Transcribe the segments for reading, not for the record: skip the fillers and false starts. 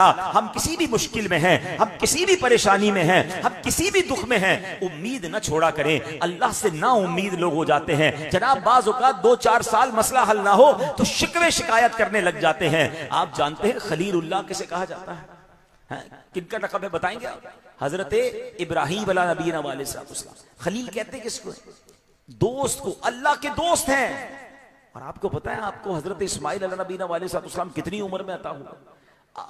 हम किसी भी मुश्किल में हैं, हम किसी भी परेशानी में हैं, हम किसी भी दुख में हैं, उम्मीद न छोड़ा करें। अल्लाह से ना उम्मीद लोग हो जाते हैं जनाब। बाज़ औक़ात 2-4 साल मसला हल ना हो तो शिकवे शिकायत करने लग जाते हैं। आप जानते हैं खलीलुल्लाह किसे कहा जाता है? किनका लक़ब है बताएंगे आप? हजरत इब्राहीम अला नबीना अलैहिस्सलाम। खलील कहते हैं किसको? दोस्त को। अल्लाह के दोस्त हैं। और आपको पता है आपको हजरत इस्माइल अला नबीना अलैहिस्सलाम कितनी उम्र में अता हुआ?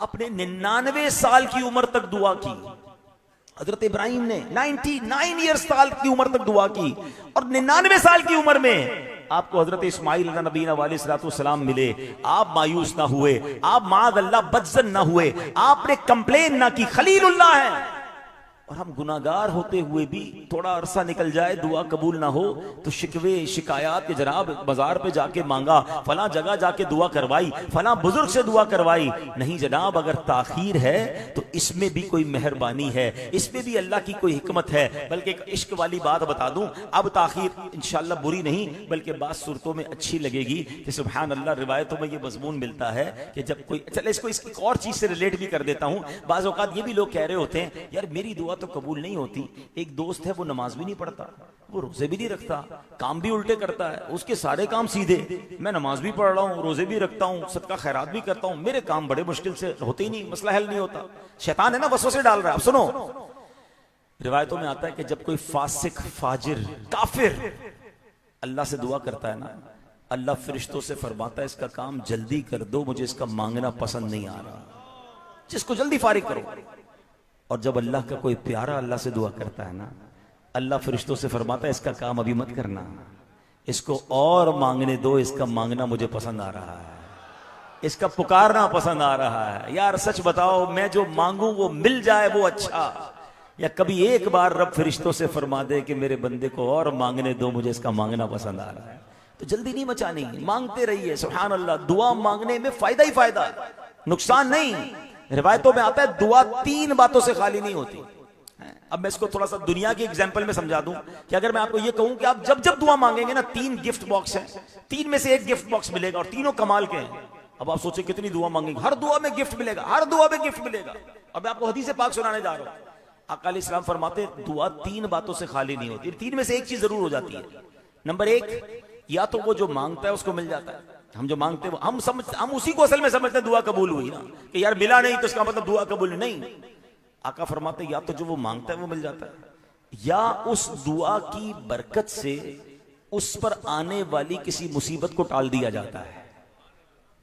अपने 99 साल की उम्र तक दुआ की। हजरत इब्राहिम ने 99 ईयर्स साल की उम्र तक दुआ की और 99 साल की उम्र में आपको हजरत इस्माइल नबीना अलैहिस्सलाम मिले। आप मायूस ना हुए, आप माअज़ल्लाह बदज़न ना हुए, आपने कंप्लेन ना की। खलीलुल्लाह है। और हम गुनाहगार होते हुए भी थोड़ा अरसा निकल जाए, दुआ कबूल ना हो तो शिकवे शिकायत के जनाब बाजार पे जाके मांगा, फला जगह जाके दुआ करवाई, फला बुजुर्ग से दुआ करवाई। नहीं जनाब, अगर ताखीर है तो इसमें भी कोई मेहरबानी है, इसमें भी अल्लाह की कोई हिकमत है। बल्कि एक इश्क वाली बात बता दूं, अब ताखीर इंशाअल्लाह बुरी नहीं बल्कि बात सूरतों में अच्छी लगेगी कि सुभान अल्लाह रिवायतों में ये मजमून मिलता है कि जब कोई, चले इसको इसकी और चीज से रिलेट भी कर देता हूं। बाज़ औक़ात ये भी लोग कह रहे होते हैं यार मेरी दुआ तो कबूल नहीं होती। एक दोस्त है वो नमाज भी नहीं पढ़ता, वो रोजे भी नहीं रखता, काम भी उल्टे करता है, उसके सारे काम सीधे। मैं नमाज भी पढ़ रहा हूँ, रोजे भी रखता हूँ, सदका खैरात भी करता हूँ, मेरे काम बड़े मुश्किल से होते ही नहीं, मसला हल नहीं होता। शैतान है ना, वसवसे डाल रहा है। अब सुनो, रिवायतों में आता है कि जब कोई फासिक, फाजिर, काफिर अल्लाह से दुआ करता है ना, अल्लाह फरिश्तों से फरमाता है इसका काम जल्दी कर दो, मुझे इसका मांगना पसंद नहीं आ रहा, जिसको जल्दी फारिग करो। और जब अल्लाह का कोई प्यारा अल्लाह से दुआ करता है ना, अल्लाह फरिश्तों से फरमाता है इसका काम अभी मत करना, इसको और मांगने दो, इसका मांगना मुझे पसंद आ रहा है, इसका पुकारना पसंद आ रहा है। यार सच बताओ, मैं जो मांगू वो मिल जाए वो अच्छा, या कभी एक बार रब फरिश्तों से फरमा दे कि मेरे बंदे को और मांगने दो, मुझे इसका मांगना पसंद आ रहा है। तो जल्दी नहीं मचानी, मांगते रहिए। सुभान अल्लाह, दुआ मांगने में फायदा ही फायदा, नुकसान नहीं। रिवायतों में आता है दुआ 3 बातों से खाली नहीं होती। अब मैं इसको थोड़ा सा दुनिया की एग्जांपल में समझा दूं कि अगर मैं आपको ये कहूं कि आप जब जब दुआ मांगेंगे ना, 3 गिफ्ट बॉक्स हैं, 3 में से 1 गिफ्ट बॉक्स मिलेगा और तीनों कमाल के हैं। अब आप सोचे कितनी दुआ मांगेंगे, हर दुआ में गिफ्ट मिलेगा, हर दुआ में गिफ्ट मिलेगा। अब मैं आपको हदीस पाक सुनाने जा रहा हूं। आका अलैहिस्सलाम फरमाते दुआ 3 बातों से खाली नहीं होती, 3 में से एक चीज जरूर हो जाती है। नंबर 1, या तो वो जो मांगता है उसको मिल जाता है। हम जो मांगते हैं हम उसी को असल में समझते हैं दुआ कबूल हुई ना, कि यार मिला नहीं तो इसका मतलब दुआ कबूल नहीं। आका फरमाते या तो जो वो मांगता है वो मिल जाता है, या उस दुआ की बरकत से उस पर आने वाली किसी मुसीबत को टाल दिया जाता है।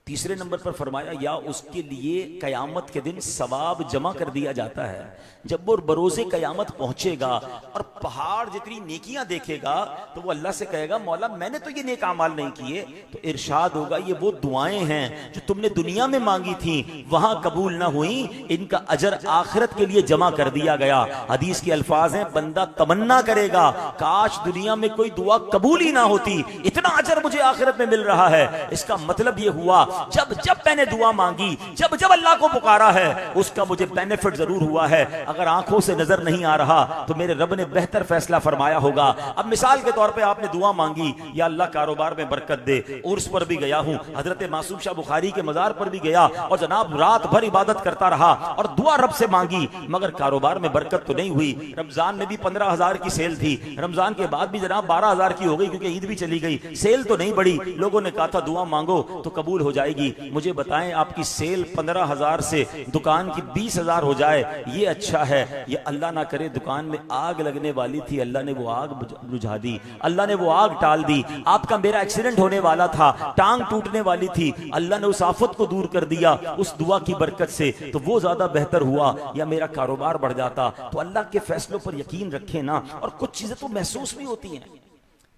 तीसरे नंबर पर फरमाया या उसके लिए कयामत के दिन सवाब जमा कर दिया जाता है। जब वो बरोज़े कयामत पहुंचेगा और पहाड़ जितनी नेकियां देखेगा तो वो अल्लाह से कहेगा मौला मैंने तो ये नेक अमाल नहीं किए। तो इरशाद होगा ये वो दुआएं हैं जो तुमने दुनिया में मांगी थी, वहां कबूल ना हुई, इनका अजर आखिरत के लिए जमा कर दिया गया। हदीस के अल्फाज हैं, बंदा तमन्ना करेगा काश दुनिया में कोई दुआ कबूल ही ना होती, इतना अजर मुझे आखिरत में मिल रहा है। इसका मतलब ये हुआ जब जब मैंने दुआ मांगी, जब जब अल्लाह को पुकारा है, उसका मुझे बेनिफिट जरूर हुआ है। अगर आंखों से नजर नहीं आ रहा तो मेरे रब ने बेहतर फैसला फरमाया होगा। अब मिसाल के तौर पे आपने दुआ मांगी या अल्लाह कारोबार में बरकत दे, उर्स पर भी गया हूं, हजरत मासूम शाह बुखारी के मजार पर भी गया और जनाब रात भर इबादत करता रहा और दुआ रब से मांगी, मगर कारोबार में बरकत तो नहीं हुई। रमजान में भी 15,000 की सेल थी, रमजान के बाद भी जनाब 12,000 की हो गई क्योंकि ईद भी चली गई, सेल तो नहीं बढ़ी। लोगों ने कहा था दुआ मांगो तो कबूल हो जाएगी। मुझे बताएं आपकी सेल 15,000 से दुकान की 20,000 हो जाए, ये अच्छा है या अल्लाह ना करे दुकान में आग लगने वाली थी, अल्लाह ने वो आग बुझा दी, अल्लाह ने वो आग टाल दी। आपका मेरा एक्सीडेंट होने वाला था, टांग टूटने वाली थी, अल्लाह ने उस आफत को दूर कर दिया उस दुआ की बरकत से, तो वो ज्यादा बेहतर हुआ। या मेरा कारोबार बढ़ जाता। तो अल्लाह के फैसलों पर यकीन रखें ना। और कुछ चीजें तो महसूस भी होती हैं,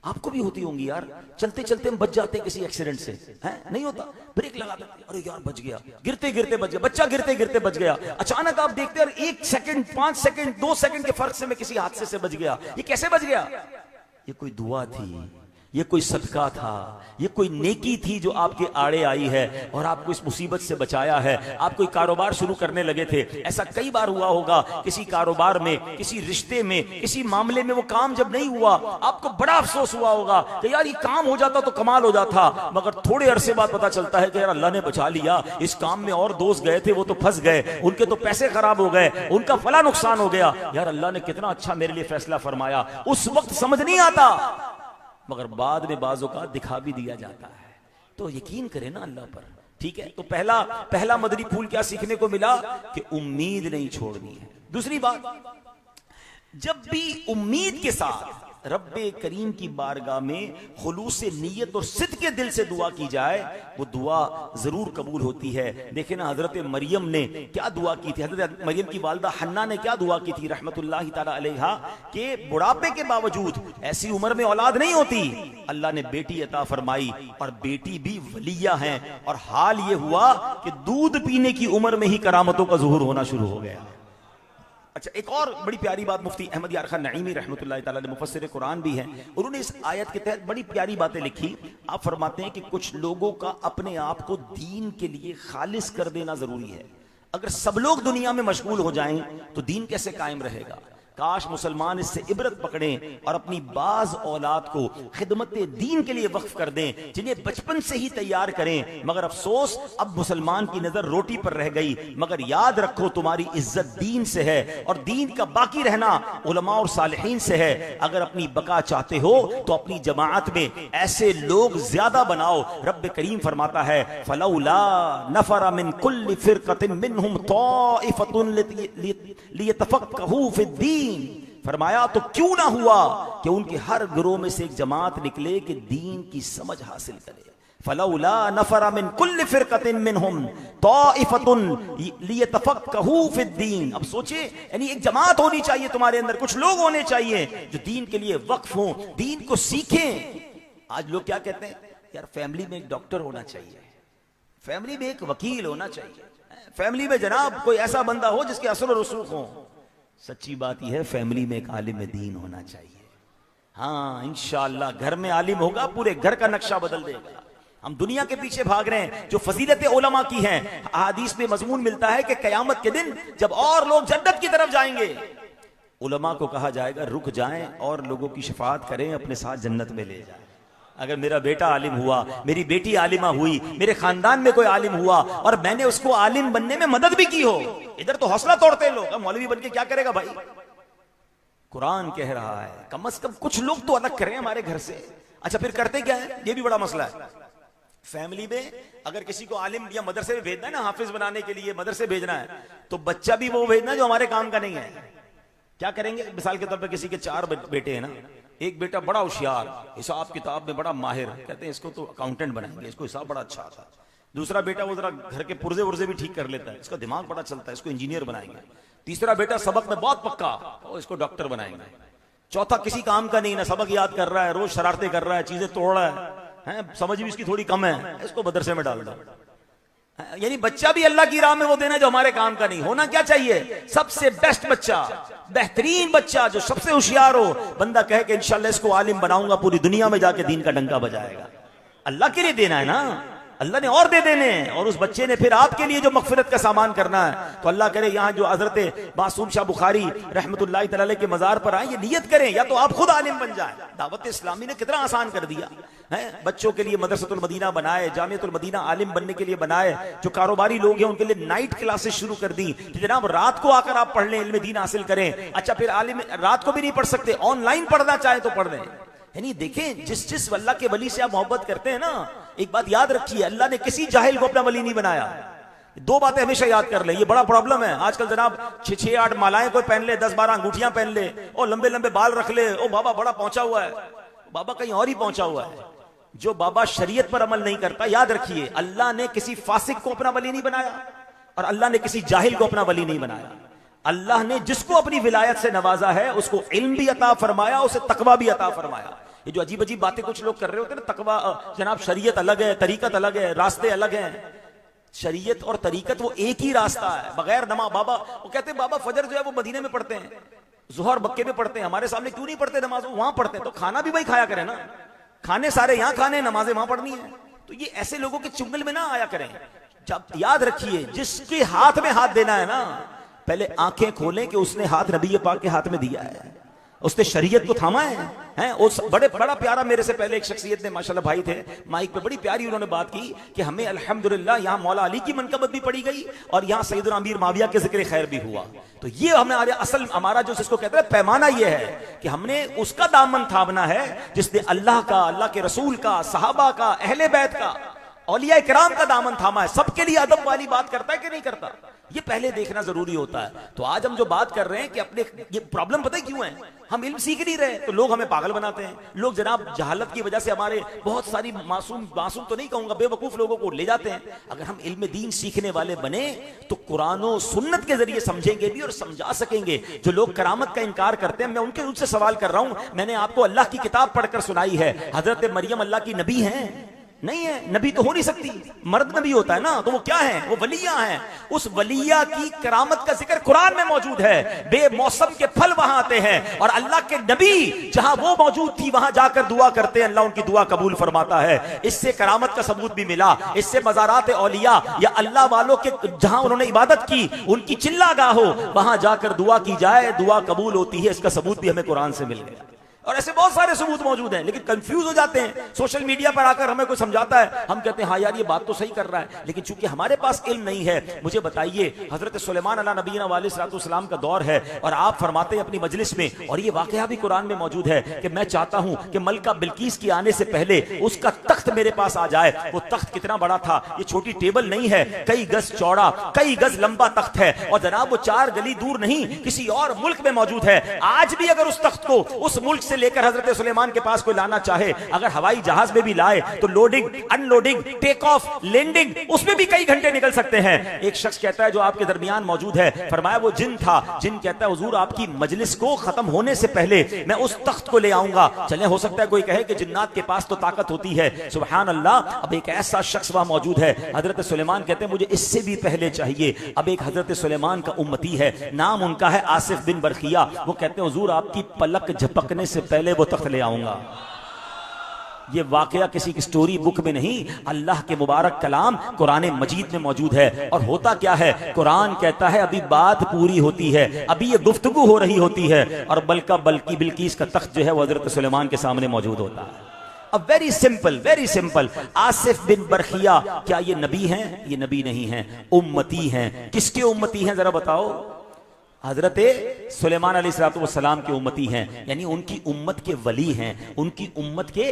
आपको भी होती होंगी यार। चलते चलते हम बच जाते हैं किसी एक्सीडेंट से, हैं? नहीं होता, ब्रेक लगा देते, अरे यार बच गया, गिरते गिरते बच गया, बच्चा गिरते गिरते बच गया। अचानक आप देखते हैं 1 सेकंड, 5 सेकंड, 2 सेकंड के फर्क से मैं किसी हादसे से बच गया। ये कैसे बच गया? ये कोई दुआ थी, ये कोई सदका था, ये कोई नेकी थी जो आपके आड़े आई है और आपको इस मुसीबत से बचाया है। आप कोई कारोबार शुरू करने लगे थे, ऐसा कई बार हुआ होगा, किसी कारोबार में, किसी रिश्ते में, किसी मामले में वो काम जब नहीं हुआ आपको बड़ा अफसोस हुआ होगा कि यार ये काम हो जाता तो कमाल हो जाता, मगर थोड़े अरसे बाद पता चलता है कि यार अल्लाह ने बचा लिया, इस काम में और दोस्त गए थे वो तो फंस गए, उनके तो पैसे खराब हो गए, उनका फला नुकसान हो गया, यार अल्लाह ने कितना अच्छा मेरे लिए फैसला फरमाया। उस वक्त समझ नहीं आता, मगर बाद में बाजों का दिखा भी दिया जाता है। तो यकीन करें ना अल्लाह पर, ठीक है। तो पहला मदनी फूल क्या सीखने को मिला कि उम्मीद नहीं छोड़नी है। दूसरी बात, जब भी उम्मीद के साथ रब्बे करीम की बारगाह में खुलूस नीयत और सिद्क के दिल से दुआ की जाए, वो दुआ जरूर कबूल होती है। देखे ना हजरत मरियम ने क्या दुआ की थी, हजरत मरियम की वालदा हन्ना ने क्या दुआ की थी रहमतुल्लाहि ताला अलैहा, के बुढ़ापे के बावजूद, ऐसी उम्र में औलाद नहीं होती, अल्लाह ने बेटी अता फरमाई और बेटी भी वलिया है। और हाल ये हुआ कि दूध पीने की उम्र में ही करामतों का ज़ुहूर होना शुरू हो गया। अच्छा, एक और बड़ी प्यारी बात मुफ्ती अहमद यार खान नईमी रहमतुल्लाहि ताला अलैह मुफस्सिर कुरान भी हैं, उन्होंने इस आयत के तहत बड़ी प्यारी बातें लिखी। आप फरमाते हैं कि कुछ लोगों का अपने आप को दीन के लिए खालिस कर देना जरूरी है। अगर सब लोग दुनिया में मशगूल हो जाएं तो दीन कैसे कायम रहेगा। काश मुसलमान इससे इबरत पकड़ें और अपनी बाज औलाद को खिदमत दीन के लिए वक्फ कर दें, जिन्हें बचपन से ही तैयार करें। मगर अफसोस, अब मुसलमान की नजर रोटी पर रह गई। मगर याद रखो, तुम्हारी इज्जत दीन से है और दीन का बाकी रहना उलमा और सालिहीन से है। अगर अपनी बका चाहते हो तो अपनी जमात में ऐसे लोग ज्यादा बनाओ। रब्ब करीम फरमाता है, फलौला नफर मिन कुल्ली फिरकतिन मिनहुम ताइफतुन लियतफक्कहू फिद्दीन, फरमाया तो क्यों ना हुआ कि उनके हर गिरोह में से एक जमात निकले कि दीन की समझ हासिल करे। फलौला नफर मिन कुल्ली फिरकतिन मिनहुम ताइफतुन लियतफक्कहू फिद्दीन। अब सोचे, यानी एक जमात होनी चाहिए तुम्हारे अंदर, कुछ लोग होने चाहिए जो दीन के लिए वक्फ हों, दीन को सीखें। आज लोग क्या कहते हैं, यार फैमिली में एक डॉक्टर होना चाहिए, फैमिली में एक वकील होना चाहिए, फैमिली में जनाब कोई ऐसा बंदा हो जिसके असर और रसूख हो। सच्ची बात यह है, फैमिली में एक आलिम दीन होना चाहिए। हाँ, इंशाअल्लाह घर में आलिम होगा, पूरे घर का नक्शा बदल देगा। हम दुनिया के पीछे भाग रहे हैं जो फजीलत उलमा की हैं। हदीस में मजमून मिलता है कि कयामत के दिन जब और लोग जन्नत की तरफ जाएंगे, उलमा को कहा जाएगा रुक जाएं और लोगों की शफाअत करें, अपने साथ जन्नत में ले जाएं। अगर मेरा बेटा आलिम हुआ, मेरी बेटी आलिमा हुई, मेरे खानदान में कोई आलिम हुआ और मैंने उसको आलिम बनने में मदद भी की हो, इधर तो हौसला तोड़ते हैं लोग, मौलवी बन के क्या करेगा भाई। कुरान कह रहा है कम से कम कुछ लोग तो अलग करें हमारे घर से। अच्छा, फिर करते क्या है, ये भी बड़ा मसला है। फैमिली में अगर किसी को आलिम या मदरसे में भेजना है ना, हाफिज बनाने के लिए मदरसे भेजना है, तो बच्चा भी वो भेजना जो हमारे काम का नहीं है। क्या करेंगे, मिसाल के तौर पर किसी के 4 बेटे हैं ना, एक बेटा बड़ा होशियार, हिसाब किताब में बड़ा माहिर, कहते हैं इसको तो अकाउंटेंट बनाएंगे, इसको हिसाब बड़ा अच्छा आता है। दूसरा बेटा वो जरा घर के पुर्जे उर्जे भी ठीक कर लेता है, इसका दिमाग बड़ा चलता है, इसको इंजीनियर बनाएंगे। तीसरा बेटा सबक में बहुत पक्का, और इसको डॉक्टर बनाएंगे। चौथा किसी काम का नहीं, ना सबक याद कर रहा है, रोज शरारतें कर रहा है, चीजें तोड़ रहा है, समझ भी इसकी थोड़ी कम है, इसको मदरसे में डाल दो। यानी बच्चा भी अल्लाह की राह में वो देना जो हमारे काम का नहीं। होना क्या चाहिए, सबसे बेस्ट बच्चा, बेहतरीन बच्चा, जो सबसे होशियार हो। बंदा कहे कि इंशाल्लाह इसको आलिम बनाऊंगा, पूरी दुनिया में जाके दीन का डंका बजाएगा। अल्लाह के लिए देना है ना, अल्लाह ने और दे देने हैं, और उस बच्चे ने फिर आपके लिए जो मगफिरत का सामान करना है। तो अल्लाह करे यहाँ जो हजरत मासूम शाह बुखारी रहमतुल्लाहि तआला अलैह के मजार पर आए, ये नियत करें या तो आप खुद आलिम बन जाए। दावत इस्लामी ने कितना आसान कर दिया है, बच्चों के लिए मदरसतुल मदीना बनाए, जामियतुल मदीना आलिम बनने के लिए बनाए। जो कारोबारी लोग हैं उनके लिए नाइट क्लासेस शुरू कर दी कि जनाब रात को आकर आप पढ़ लें, इल्म दीन हासिल करें। अच्छा, फिर आलिम रात को भी नहीं पढ़ सकते, ऑनलाइन पढ़ना चाहे तो पढ़ लें। यानी देखें, जिस अल्लाह के वली से आप मोहब्बत करते हैं ना, एक बात याद रखिए, अल्लाह ने किसी जाहिल को अपना वली नहीं बनाया। 2 बातें हमेशा याद कर ले, ये बड़ा प्रॉब्लम है आजकल। जनाब 6-8 मालाएं कोई पहन ले, 10-12 अंगूठियां पहन ले, और लंबे लंबे बाल रख ले, ओ बाबा बड़ा पहुंचा हुआ है। बाबा कहीं और ही पहुंचा हुआ है। जो बाबा शरीयत पर अमल नहीं करता, याद रखिए, अल्लाह ने किसी फासिक को अपना वली नहीं बनाया और अल्लाह ने किसी जाहिल को अपना वली नहीं बनाया। अल्लाह ने जिसको अपनी विलायत से नवाजा है उसको इल्म भी अता फरमाया, उसे तकवा भी अता फरमाया। ये जो अजीब अजीब बातें कुछ लोग कर रहे होते हैं ना, तकवा जनाब शरीयत अलग है, तरीकत अलग है, रास्ते अलग हैं। शरीयत और तरीकत वो एक ही रास्ता है, बगैर नमाज। बाबा वो कहते हैं बाबा फजर जो है वो मदीने में पढ़ते हैं, जुहर मक्के में पढ़ते हैं, हमारे सामने क्यों नहीं पढ़ते नमाज, वहां पढ़ते हैं। तो खाना भी वही खाया करें ना, खाने सारे यहां खाने, नमाजें वहां पढ़नी है। तो ये ऐसे लोगों के चुंगल में ना आया करें। जब याद रखिए, जिसके हाथ में हाथ देना है ना, पहले आंखें खोलें कि उसने हाथ नबी पाक के हाथ में दिया है, उसने शरीयत को थामा है। उस बड़ा प्यारा, मेरे से पहले एक शख्सियत ने, माशाल्लाह भाई थे माइक पे, बड़ी प्यारी उन्होंने बात की कि हमें अल्हम्दुलिल्लाह यहाँ मौला अली की मनकबत भी पड़ी गई और यहाँ सैयदना अमीर माविया के जिक्र खैर भी हुआ। तो ये हमें असल हमारा जो जिसको कहते हैं पैमाना ये है कि हमने उसका दामन थामना है जिसने अल्लाह का, अल्लाह के रसूल का, सहाबा का, अहले बैत का, औलिया इकराम का दामन थामा है। सबके लिए अदब वाली बात करता है कि नहीं करता, ये पहले देखना जरूरी होता है। तो आज हम जो बात कर रहे हैं कि अपने, ये प्रॉब्लम पता है क्यों है, हम इल्म सीख नहीं रहे तो लोग हमें पागल बनाते हैं। लोग जनाब जहालत की वजह से हमारे बहुत सारी मासूम तो नहीं कहूंगा, बेवकूफ लोगों को ले जाते हैं। अगर हम इल्म दीन सीखने वाले बने तो कुरान और सुन्नत के जरिए समझेंगे भी और समझा सकेंगे। जो लोग करामत का इनकार करते हैं, मैं उनसे सवाल कर रहा हूं। मैंने आपको अल्लाह की किताब पढ़कर सुनाई है, हजरत मरियम अल्लाह की नबी हैं? नहीं है, नबी तो हो नहीं सकती, मर्द नबी होता है ना, तो वो क्या है, वो वलिया हैं। उस वलिया की करामत का जिक्र कुरान में मौजूद है। बेमौसम के फल वहां आते हैं और अल्लाह के नबी जहां वो मौजूद थी वहां जाकर दुआ करते हैं, अल्लाह उनकी दुआ कबूल फरमाता है। इससे करामत का सबूत भी मिला। इससे मज़ारात औलिया या अल्लाह वालों के जहां उन्होंने इबादत की, उनकी चिल्लागाह हो, वहां जाकर दुआ की जाए, दुआ कबूल होती है। इसका सबूत भी हमें कुरान से मिल गया। और ऐसे बहुत सारे सबूत मौजूद हैं, लेकिन कंफ्यूज हो जाते हैं। सोशल मीडिया पर आकर हमें कोई समझाता है, हम कहते हैं हाँ यार ये बात तो सही कर रहा है, लेकिन चूंकि हमारे पास इल्म नहीं है। मुझे बताइए, हजरत सुलेमान अला नबीना वालेसलाम का दौर है और आप फरमाते हैं अपनी मजलिस में, और ये वाकया भी कुरान में मौजूद है कि मैं चाहता हूं कि मलका बिल्कीस की आने से पहले उसका तख्त मेरे पास आ जाए। वो तख्त कितना बड़ा था, ये छोटी टेबल नहीं है, कई गज चौड़ा, कई गज लंबा तख्त है। और जनाब वो 4 गली दूर नहीं, किसी और मुल्क में मौजूद है। आज भी अगर उस तख्त को उस मुल्क से लेकर हजरत सुलेमान के पास कोई लाना चाहे, अगर हवाई जहाज में भी लाए तो loading, unloading, take off, landing, उसमें भी कई घंटे निकल सकते हैं। एक शख्स कहता है जो आपके दरमियान मौजूद है, फरमाया वो जिन था। जिन कहता है हुजूर आपकी मजलिस को खत्म होने से पहले मैं उस तख्त को ले आऊंगा। चले, हो सकता है कोई कहे कि जिन्नात के पास तो ताकत होती है, सुभान अल्लाह। अब एक ऐसा शख्स वहां मौजूद है, हजरत सुलेमान कहते हैं मुझे इससे भी पहले चाहिए। अब एक हजरत सुलेमान का उम्मती है, नाम उनका है आसिफ बिन बरखिया। वो कहते हैं हुजूर आपकी पलक झपकने से पहले वो तख्त ले आऊंगा। ये वाकया किसी की स्टोरी बुक में नहीं, अल्लाह के मुबारक कलाम कुरान मजीद में मौजूद है। और होता क्या है, कुरान कहता है अभी बात पूरी होती है, अभी ये गुफ्तगू हो रही होती है, और बल्कि बिल्कीस का तख्त जो है वो हजरत सुलेमान के सामने मौजूद होता है। अब वेरी सिंपल, आसिफ बिन बरखिया क्या ये नबी हैं? ये नबी नहीं हैं, उम्मती हैं। किसके उम्मती हैं जरा बताओ? हजरत सुलेमान अलैहिस्सलाम के उम्मती हैं, यानी उनकी उम्मत के वली हैं, उनकी उम्मत के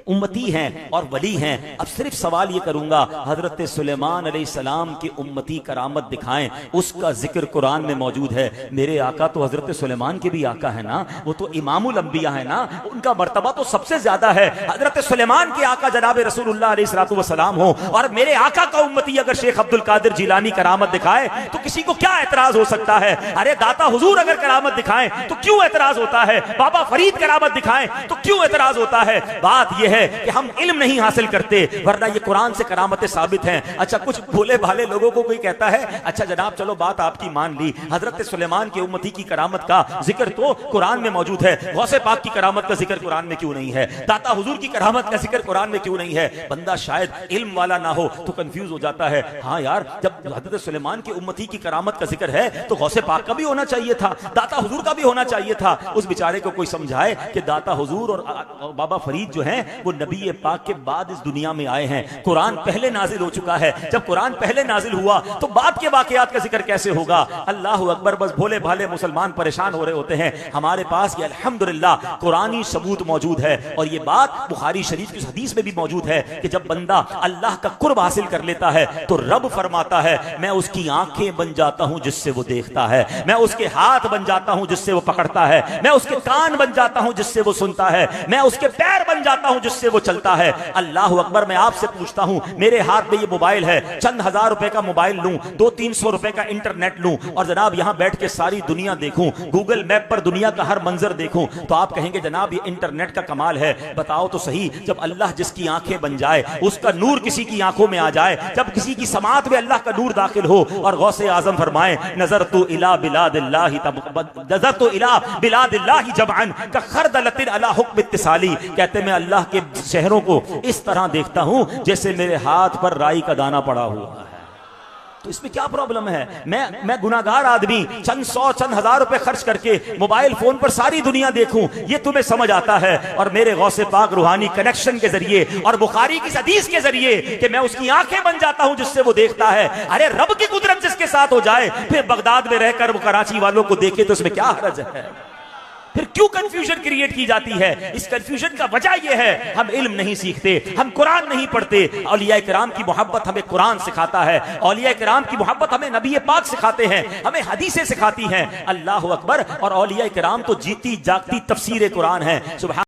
उम्मती हैं और वली हैं। अब सिर्फ सवाल ये करूंगा, हजरत सुलेमान अलैहिस्सलाम के उम्मती करामत दिखाएं, उसका जिक्र कुरान में मौजूद है। मेरे आका तो हजरत सुलेमान के भी आका है ना, वो तो इमामुल अंबिया है ना, उनका मर्तबा तो सबसे ज्यादा है। हजरत सुलेमान के आका जनाब रसूलुल्लाह अलैहिस्सलाम हो और मेरे आका का उम्मती अगर शेख अब्दुल कादिर जिलानी करामत दिखाए तो किसी को क्या एतराज हो सकता है? अरे दाता हुजूर अगर करामत दिखाएं तो क्यों एतराज होता है? बाबा फरीद करामत दिखाएं तो क्यों एतराज होता है? बात यह है कि हम इल्म नहीं हासिल करते, वरना ये कुरान से करामतें साबित हैं। अच्छा, कुछ भोले भाले लोगों को कोई कहता है अच्छा जनाब चलो बात आपकी मान ली, हजरत सुलेमान के उम्मती की करामत का जिक्र तो कुरान में मौजूद है, गौसे पाक की करामत का जिक्र कुरान में क्यों नहीं है? दाता हुजूर की करामत का जिक्र कुरान में क्यों नहीं है? बंदा शायद इल्म वाला ना हो तो कंफ्यूज हो जाता है। हाँ यार, जब हजरत सुलेमान के उम्मती की करामत का जिक्र है तो गौसे पाक का भी होना चाहिए था, दाता हुजूर का भी होना चाहिए था। उस बेचारे को कोई समझाए कि दाता हुजूर और बाबा फरीद जो हैं वो नबी पाक के बाद इस दुनिया में आए हैं, कुरान पहले नाजिल हो चुका है। जब कुरान पहले नाजिल हुआ तो बाद के वाकयात का जिक्र कैसे होगा? अल्लाह अकबर। बस भोले भाले मुसलमान परेशान हो रहे होते हैं। हमारे पास ये अल्हम्दुलिल्लाह कुरानी सबूत मौजूद है, और ये बात बुखारी शरीफ की हदीस में भी मौजूद है कि जब बंदा अल्लाह का कुर्ब हासिल कर लेता है तो रब फरमाता है मैं उसकी आंखें बन जाता हूं जिससे वो देखता है, मैं उसके हाथ बन जाता हूं जिससे वो पकड़ता है, मैं उसके कान बन जाता हूं जिससे वो सुनता है, मैं उसके पैर बन जाता हूं जिससे वो चलता है। अल्लाह अकबर। मैं आपसे पूछता हूं, मेरे हाथ में ये मोबाइल है, चंद हजार रुपए का मोबाइल लूं, 200-300 रुपए का इंटरनेट लूं और जनाब यहां बैठ के सारी दुनिया देखूं, गूगल मैप पर दुनिया का हर मंजर देखूं, तो आप कहेंगे जनाब ये इंटरनेट का कमाल है। बताओ तो सही, जब अल्लाह जिसकी आंखें बन जाए, उसका नूर किसी की आंखों में आ जाए, जब किसी की समात में अल्लाह का नूर दाखिल हो और गौसे आजम फरमाए नजर तू इला बिला बिलादिल्लाहि नज़रतु इला बिलादिल्लाहि जमअन का खरदलतिन अला हुक्म इत्तिसाली। कहते मैं अल्लाह के शहरों को इस तरह देखता हूं जैसे मेरे हाथ पर राई का दाना पड़ा हुआ है। तो इसमें क्या प्रॉब्लम है? मैं गुनाहगार आदमी चंद सौ चंद हजार रुपए खर्च करके मोबाइल फोन पर सारी दुनिया देखूं, ये तुम्हें समझ आता है? और मेरे गौसे पाक रूहानी कनेक्शन के जरिए और बुखारी की हदीस के जरिए कि मैं उसकी आंखें बन जाता हूं जिससे वो देखता है। अरे रब की कुदरत जिसके साथ हो जाए फिर बगदाद में रहकर वो कराची वालों को देखे तो उसमें क्या हर्ज है? फिर क्यों कंफ्यूजन क्रिएट की जाती है? इस कंफ्यूजन का वजह यह है हम इल्म नहीं सीखते, हम कुरान नहीं पढ़ते। औलिया किराम की मोहब्बत हमें कुरान सिखाता है, औलिया किराम की मोहब्बत हमें नबी पाक सिखाते हैं, हमें हदीसें सिखाती हैं। अल्लाह अकबर। और औलिया किराम तो जीती जागती तफसीर कुरान है। सुभान